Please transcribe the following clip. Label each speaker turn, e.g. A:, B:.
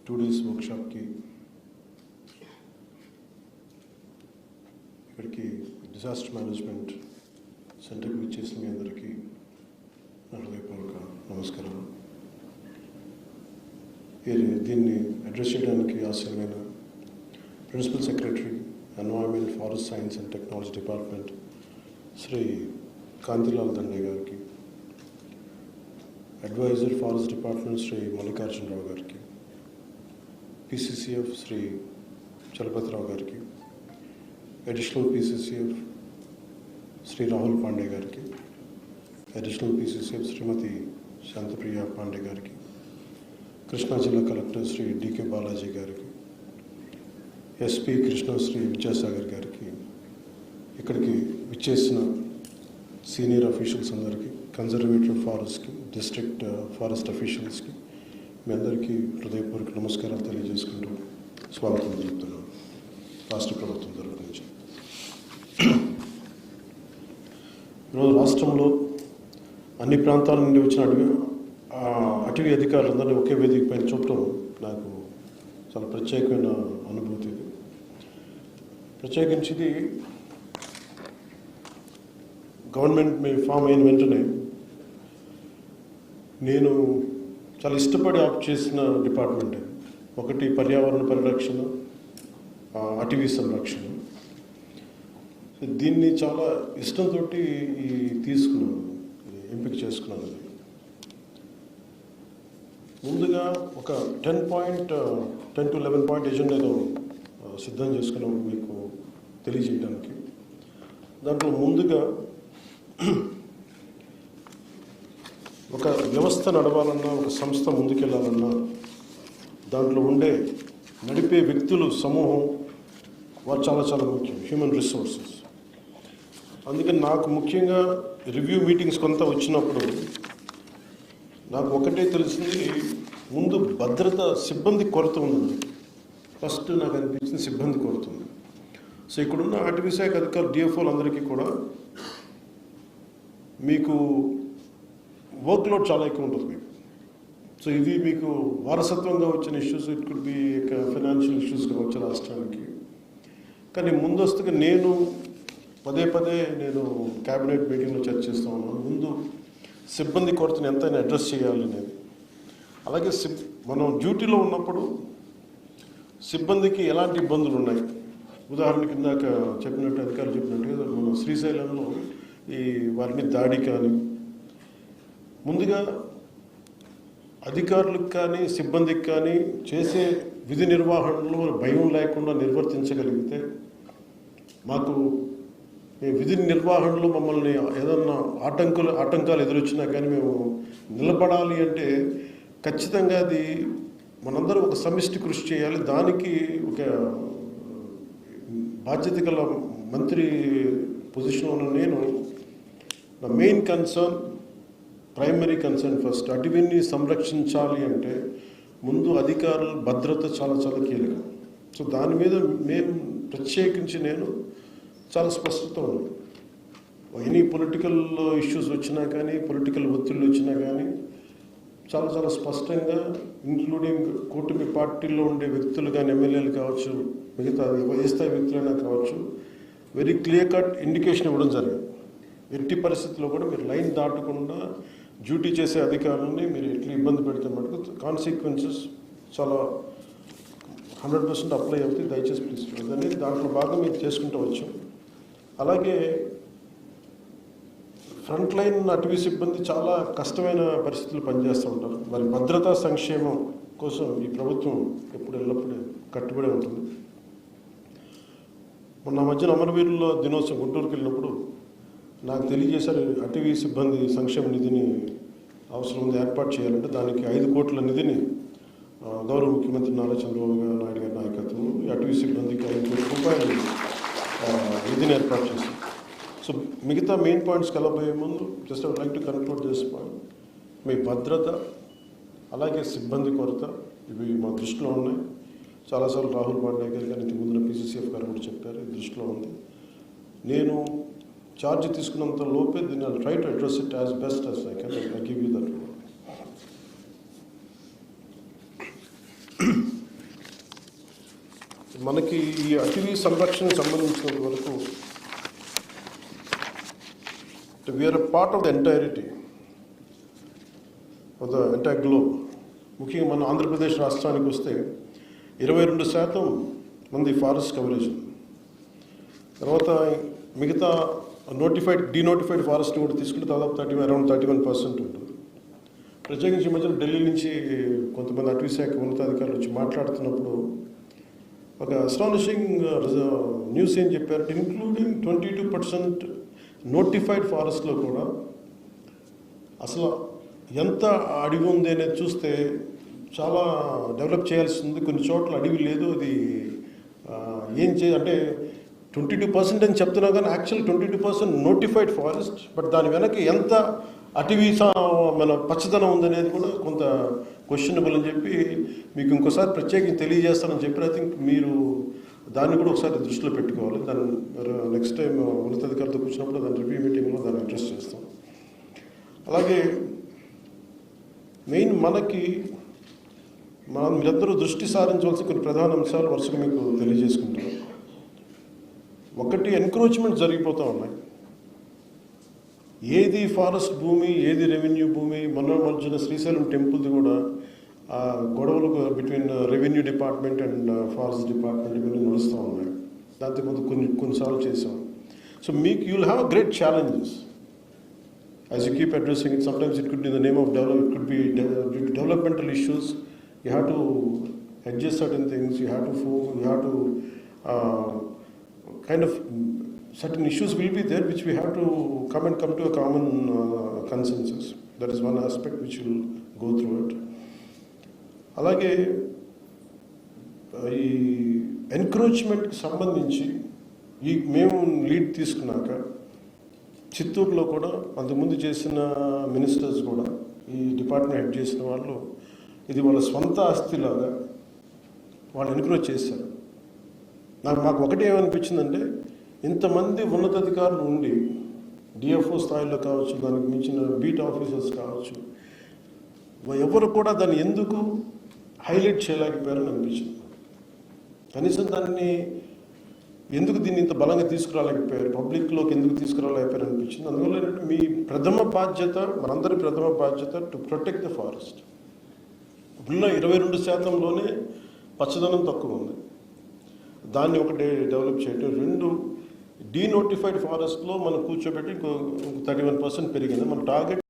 A: 2 days workshop की ఇక్కడికి disaster management సెంటర్కి విచ్చేసిన మీ అందరికీ నా హృదయపూర్వక నమస్కారాలు. దీన్ని అడ్రస్ చేయడానికి ఆశయమైన principal secretary environment forest science and technology department Shri Kantilal Dande గారికి, advisor forest department Shri Mallikarjunarao గారికి, PCCF శ్రీ చలపతిరావు గారికి, అడిషనల్ PCCF శ్రీ రాహుల్ పాండే గారికి, అడిషనల్ PCCF శ్రీమతి శాంతప్రియ పాండే గారికి, కృష్ణా జిల్లా కలెక్టర్ శ్రీ DK బాలాజీ గారికి, SP కృష్ణ శ్రీ విద్యాసాగర్ గారికి, ఇక్కడికి విచ్చేసిన సీనియర్ అఫీషియల్స్ అందరికీ, కన్జర్వేటివ్ ఫారెస్ట్కి, డిస్ట్రిక్ట్ ఫారెస్ట్ అఫీషియల్స్కి మీ అందరికీ హృదయపూర్వక నమస్కారాలు తెలియజేసుకుంటూ స్వాగతం చెప్తున్నాను రాష్ట్ర ప్రభుత్వం తరఫు నుంచి. ఈరోజు రాష్ట్రంలో అన్ని ప్రాంతాల నుండి వచ్చిన అటవీ అధికారులందరినీ ఒకే వేదిక పైన చూడటం నాకు చాలా ప్రత్యేకమైన అనుభూతి. ఇది ప్రత్యేకించి ఇది గవర్నమెంట్ ఫామ్ అయిన వెంటనే నేను చాలా ఇష్టపడి ఆప్ట్ చేసిన డిపార్ట్మెంట్. ఒకటి పర్యావరణ పరిరక్షణ, అటవీ సంరక్షణ. దీన్ని చాలా ఇష్టంతో తీసుకున్నాను, ఎంపిక చేసుకున్నాను. ముందుగా ఒక 10 to 11 పాయింట్ ఎజెండాలో సిద్ధం చేసుకున్నాం మీకు తెలియజేయడానికి. దాంట్లో ముందుగా ఒక వ్యవస్థ నడవాలన్నా, ఒక సంస్థ ముందుకెళ్ళాలన్నా దాంట్లో నడిపే వ్యక్తులు సమూహం వారు చాలా చాలా ముఖ్యం, హ్యూమన్ రిసోర్సెస్. అందుకని నాకు ముఖ్యంగా రివ్యూ మీటింగ్స్ కొంత వచ్చినప్పుడు నాకు ఒకటే తెలిసింది, ముందు భద్రత సిబ్బంది కొరత ఉంది. ఫస్ట్ నాకు అనిపించింది సిబ్బంది కొరత ఉంది. సో ఇక్కడున్న అటవీ శాఖ అధికారులు DFOలు అందరికీ కూడా మీకు వర్క్ లోడ్ చాలా ఎక్కువ ఉంటుంది మీకు. సో ఇది మీకు వారసత్వంగా వచ్చిన issues, it could be financial issues కావచ్చు రాష్ట్రానికి. కానీ ముందస్తుగా నేను పదే నేను క్యాబినెట్ మీటింగ్లో చర్చిస్తూ ఉన్నాను, ముందు సిబ్బంది కొరతను ఎంతైనా అడ్రస్ చేయాలి అనేది. అలాగే మనం డ్యూటీలో ఉన్నప్పుడు సిబ్బందికి ఎలాంటి ఇబ్బందులు ఉన్నాయి. ఉదాహరణకి ఇందాక చెప్పినట్టు అధికారులు చెప్పినట్టుగా మన శ్రీశైలంలో వారి మీద దాడి కానీ, ముందుగా అధికారులకు కానీ సిబ్బందికి కానీ చేసే విధి నిర్వహణలో భయం లేకుండా నిర్వర్తించగలిగితే, మాకు విధి నిర్వహణలో మమ్మల్ని ఏదన్నా ఆటంకాలు ఎదురొచ్చినా కానీ మేము నిలబడాలి అంటే ఖచ్చితంగా అది మనందరం ఒక సమిష్టి కృషి చేయాలి. దానికి ఒక బాధ్యత గల మంత్రి పొజిషన్లో ఉన్న నేను, నా main concern, primary concern first అటవీని సంరక్షించాలి అంటే ముందు అధికారుల భద్రత చాలా చాలా కీలకం. సో దాని మీద ప్రత్యేకించి నేను చాలా స్పష్టత ఉంది. ఎనీ పొలిటికల్ ఇష్యూస్ వచ్చినా కానీ, పొలిటికల్ ఒత్తిళ్ళు వచ్చినా కానీ చాలా చాలా స్పష్టంగా, ఇంక్లూడింగ్ కూటమి పార్టీల్లో ఉండే వ్యక్తులు కానీ, ఎమ్మెల్యేలు కావచ్చు, మిగతా ఏ స్థాయి వ్యక్తులైనా కావచ్చు, వెరీ క్లియర్ కట్ ఇండికేషన్ ఇవ్వడం జరిగింది. ఎట్టి పరిస్థితుల్లో కూడా మీరు లైన్ దాటకుండా డ్యూటీ చేసే అధికారులని మీరు ఎట్లా ఇబ్బంది పెడితే మటుకు కాన్సిక్వెన్సెస్ చాలా 100% అప్లై అవుతాయి. దయచేసి ప్లీజ్ చూడండి. దాంట్లో భాగం మీరు చేసుకుంటూ వచ్చాం. అలాగే ఫ్రంట్ లైన్ అటవీ సిబ్బంది చాలా కష్టమైన పరిస్థితులు పనిచేస్తూ ఉంటారు. వారి భద్రతా సంక్షేమం కోసం ఈ ప్రభుత్వం ఎల్లప్పుడూ కట్టుబడి ఉంటుంది. మొన్న మధ్యన అమరవీరుల దినోత్సవం గుంటూరుకి వెళ్ళినప్పుడు నాకు తెలియజేశారు, అటవీ సిబ్బంది సంక్షేమ నిధిని అవసరం ఉంది, ఏర్పాటు చేయాలంటే దానికి 5 కోట్ల నిధిని గౌరవ ముఖ్యమంత్రి నారా చంద్రబాబు నాయుడు గారి నాయకత్వం అటవీ సిబ్బందికి 5 కోట్ల రూపాయలు నిధిని ఏర్పాటు చేశారు. సో మిగతా మెయిన్ పాయింట్స్కి వెళ్ళబోయే ముందు just I would like to conclude this point. మీ భద్రత అలాగే సిబ్బంది కొరత ఇవి మా దృష్టిలో ఉన్నాయి. చాలాసార్లు రాహుల్ పాండే గారు కానీ ఇంతకు ముందున PCCF గారు కూడా చెప్పారు, ఇది దృష్టిలో ఉంది. నేను ఛార్జ్ తీసుకున్నంత లోపే దీన్ని I try to address it as best as I can. I give you that. మనకి ఈ అటవీ సంరక్షణకు సంబంధించినంత వరకు we are part of the entirety of the entire globe. ముఖ్యంగా మన ఆంధ్రప్రదేశ్ రాష్ట్రానికి వస్తే 22% మంది ఫారెస్ట్ కవరేజ్. తర్వాత మిగతా డీనోటిఫైడ్ ఫారెస్ట్ కూడా తీసుకుంటే దాదాపు అరౌండ్ 31% ఉంటుంది. ప్రత్యేకించి మధ్యలో ఢిల్లీ నుంచి కొంతమంది అటవీ శాఖ ఉన్నతాధికారులు వచ్చి మాట్లాడుతున్నప్పుడు ఒక అస్టానిషింగ్ న్యూస్ ఏం చెప్పారంటే, ఇంక్లూడింగ్ 22% నోటిఫైడ్ ఫారెస్ట్లో కూడా అసలు ఎంత అడవి ఉంది అనేది చూస్తే చాలా డెవలప్ చేయాల్సి ఉంది. కొన్ని చోట్ల అడవి లేదు. అది అంటే 22% అని చెప్తున్నా కానీ యాక్చువల్ 22% నోటిఫైడ్ ఫారెస్ట్. బట్ దాని వెనక ఎంత అటవీ మన పచ్చదనం ఉందనేది కూడా కొంత క్వశ్చనబుల్ అని చెప్పి మీకు ఇంకోసారి ప్రత్యేకించి తెలియజేస్తానని చెప్పి ఐ థింక్ మీరు దాన్ని కూడా ఒకసారి దృష్టిలో పెట్టుకోవాలి. దాన్ని నెక్స్ట్ టైం ఉన్నతాధికారులతో కూర్చున్నప్పుడు దాని రివ్యూ మీటింగ్లో దాన్ని అడ్రస్ చేస్తాం. అలాగే మెయిన్ మీరందరూ దృష్టి సారించవలసిన కొన్ని ప్రధాన అంశాలు వరుసగా మీకు తెలియజేసుకుంటాం. ఒకటి, ఎన్క్రోచ్మెంట్ జరిగిపోతూ ఉన్నాయి. ఏది ఫారెస్ట్ భూమి, ఏది రెవెన్యూ భూమి. మధ్యన శ్రీశైలం టెంపుల్ది కూడా గొడవలు between revenue department and forest department ఇవన్నీ నడుస్తూ ఉన్నాయి. దాంతో కొన్నిసార్లు చేసాం. So you will have a great challenges as you keep addressing it. Sometimes it could be in the name of development, it could be due to developmental issues. You have to adjust certain things, you have to kind of certain issues will be there which we have to come to a common consensus. That is one aspect which will go through it. అలాగే ఈ ఎన్క్రోచ్మెంట్కి సంబంధించి మేము lead తీసుకున్నాక చిత్తూరులో కూడా అంతకుముందు చేసిన ministers కూడా ఈ డిపార్ట్మెంట్ హెడ్ చేసిన వాళ్ళు ఇది వాళ్ళ స్వంత ఆస్తిలాగా వాళ్ళు ఎన్క్రోచ్ చేశారు. మాకు ఒకటి ఏమనిపించిందంటే, ఇంతమంది ఉన్నతాధికారులు ఉండి డిఎఫ్ఓ స్థాయిలో కావచ్చు, దానికి మించిన బీట్ ఆఫీసర్స్ కావచ్చు, ఎవరు కూడా దాన్ని ఎందుకు హైలైట్ చేయలేకపోయారని అనిపించింది. కనీసం దీన్ని ఇంత బలంగా తీసుకురాలేకపోయారు, పబ్లిక్లోకి ఎందుకు తీసుకురాలేకపోయారు అనిపించింది. అందువల్ల ఏంటంటే మనందరి ప్రథమ బాధ్యత టు ప్రొటెక్ట్ ద ఫారెస్ట్. ఉన్న 22%లోనే పచ్చదనం తక్కువ ఉంది. దాన్ని ఒకటి డెవలప్ చేయడం. 2, డీనోటిఫైడ్ ఫారెస్ట్లో మనం కూర్చోబెట్టి ఇంకో 31% పెరిగింది. మన టార్గెట్